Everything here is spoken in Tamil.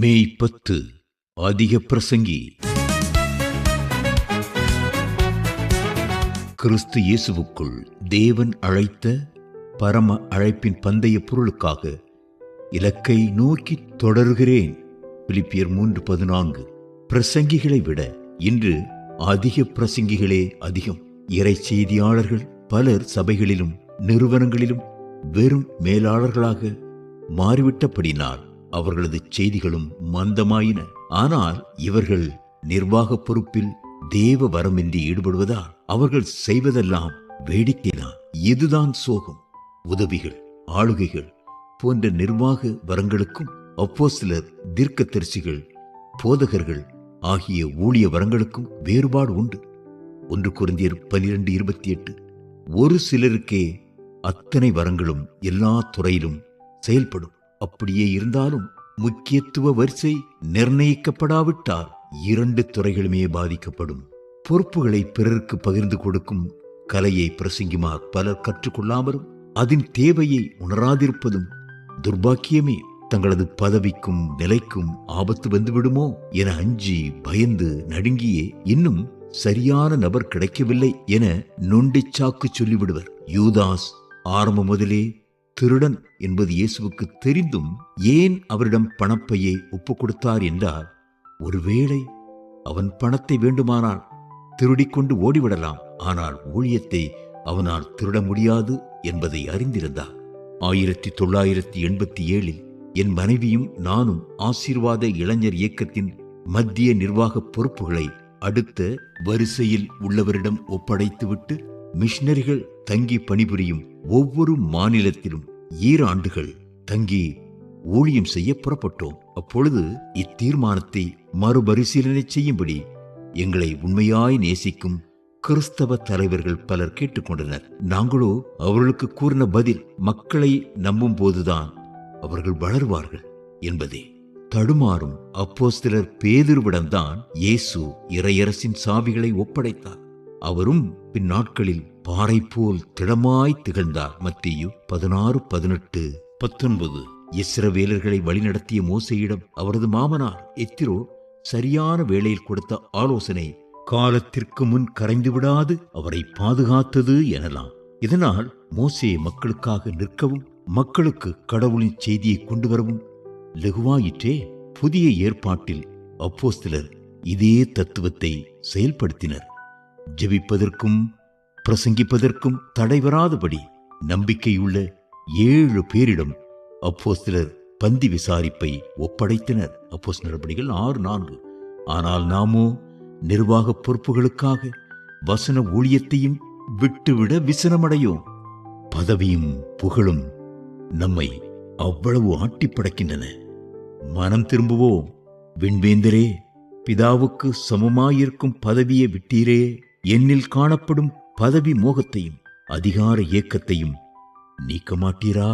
மே 10 அதிக பிரசங்கி. கிறிஸ்து இயேசுவுக்குள் தேவன் அழைத்த பரம அழைப்பின் பந்தய பொருளுக்காக இலக்கை நோக்கி தொடர்கிறேன். பிலிப்பியர் 3:14. பிரசங்கிகளை விட இன்று அதிக பிரசங்கிகளே அதிகம். இறை செய்தியாளர்கள் பலர் சபைகளிலும் நிறுவனங்களிலும் வெறும் மேலாளர்களாக மாறிவிட்டபடினால் அவர்களது செய்திகளும் மந்தமாயின. ஆனால் இவர்கள் நிர்வாக பொறுப்பில் தேவ வரமின்றி ஈடுபடுவதால் அவர்கள் செய்வதெல்லாம் வேடிக்கைதான். இதுதான் சோகம். உதவிகள், ஆளுகைகள் போன்ற நிர்வாக வரங்களுக்கும் அப்போஸ்தலர், தீர்க்கதரிசிகள், போதகர்கள் ஆகிய ஊழிய வரங்களுக்கும் வேறுபாடு உண்டு. 1 கொரிந்தியர் 12:28. ஒரு சிலருக்கே அத்தனை வரங்களும் எல்லா துறையிலும் செயல்படும். அப்படியே இருந்தாலும் முக்கியத்துவ வரிசை நிர்ணயிக்கப்படாவிட்டால் 2 துறைகளுமே பாதிக்கப்படும். பொறுப்புகளை பிறருக்கு பகிர்ந்து கொடுக்கும் கலையை பிரசங்கிமார் பலர் கற்றுக்கொள்ளாமலும் அதன் தேவையை உணராதிருப்பதும் துர்பாக்கியமே. தங்களது பதவிக்கும் நிலைக்கும் ஆபத்து வந்துவிடுமோ என அஞ்சி பயந்து நடுங்கியே இன்னும் சரியான நபர் கிடைக்கவில்லை என நொண்டிச்சாக்கு சொல்லிவிடுவர். யூதாஸ் ஆரம்ப முதலே திருடன் என்பது இயேசுவுக்கு தெரிந்தும் ஏன் அவரிடம் பணப்பையை ஒப்புக் கொடுத்தார் என்றால், ஒருவேளை அவன் பணத்தை வேண்டுமானால் திருடிக்கொண்டு ஓடிவிடலாம், ஆனால் ஊழியத்தை அவனால் திருட முடியாது என்பதை அறிந்திருந்தார். 1987 என் மனைவியும் நானும் ஆசீர்வாத இளைஞர் இயக்கத்தின் மத்திய நிர்வாக பொறுப்புகளை அடுத்த வரிசையில் உள்ளவரிடம் ஒப்படைத்துவிட்டு மிஷனரிகள் தங்கி பணிபுரியும் ஒவ்வொரு மாநிலத்திலும் 7 ஆண்டுகள் தங்கி ஊழியம் செய்ய புறப்பட்டோம். அப்பொழுது இத்தீர்மானத்தை மறுபரிசீலனை செய்யும்படி எங்களை உண்மையாய் நேசிக்கும் கிறிஸ்தவ தலைவர்கள் பலர் கேட்டுக்கொண்டனர். நாங்களோ அவர்களுக்கு கூறின பதில், மக்களை நம்பும் போதுதான் அவர்கள் வளர்வார்கள் என்பதே. தடுமாறும் அப்போஸ்தலர் பேதுருவிடம்தான் இயேசு இறையரசின் சாவிகளை ஒப்படைத்தார். அவரும் பின்னாட்களில் பாறை போல் திடமாய் திகழ்ந்தார். மத்தேயு 16:18-19. இஸ்ரவேலர்களை வழிநடத்திய மோசேயிடம் அவரது மாமனார் எத்திரோ சரியான வேளையில் கொடுத்த ஆலோசனை காலத்திற்கு முன் கரைந்து விடாது அவரை பாதுகாத்தது எனலாம். இதனால் மோசே மக்களுக்காக நிற்கவும் மக்களுக்கு கடவுளின் செய்தியை கொண்டு வரவும் லகுவாயிற்றே. புதிய ஏற்பாட்டில் அப்போஸ்தலர் இதே தத்துவத்தை செயல்படுத்தினர். ஜெபிப்பதற்கும் பிரசங்கிப்பதற்கும் தடைவராதபடி நம்பிக்கையுள்ள 7 பேரிடம் அப்போஸ்தலர் பந்தி விசாரிப்பை ஒப்படைத்தனர். அப்போஸ்தலர் நடபடிகள் 6:4. ஆனால் நாமோ நிர்வாக பொறுப்புகளுக்காக வசன ஊழியத்தையும் விட்டுவிட விசனமடையோம். பதவியும் புகழும் நம்மை அவ்வளவு ஆட்டி படைக்கின்றன. மனம் திரும்புவோம். விண்வேந்தரே, பிதாவுக்கு சமமாயிருக்கும் பதவியை விட்டீரே, என்னில் காணப்படும் பதவி மோகத்தையும் அதிகார ஏக்கத்தையும் நீக்க மாட்டீரா?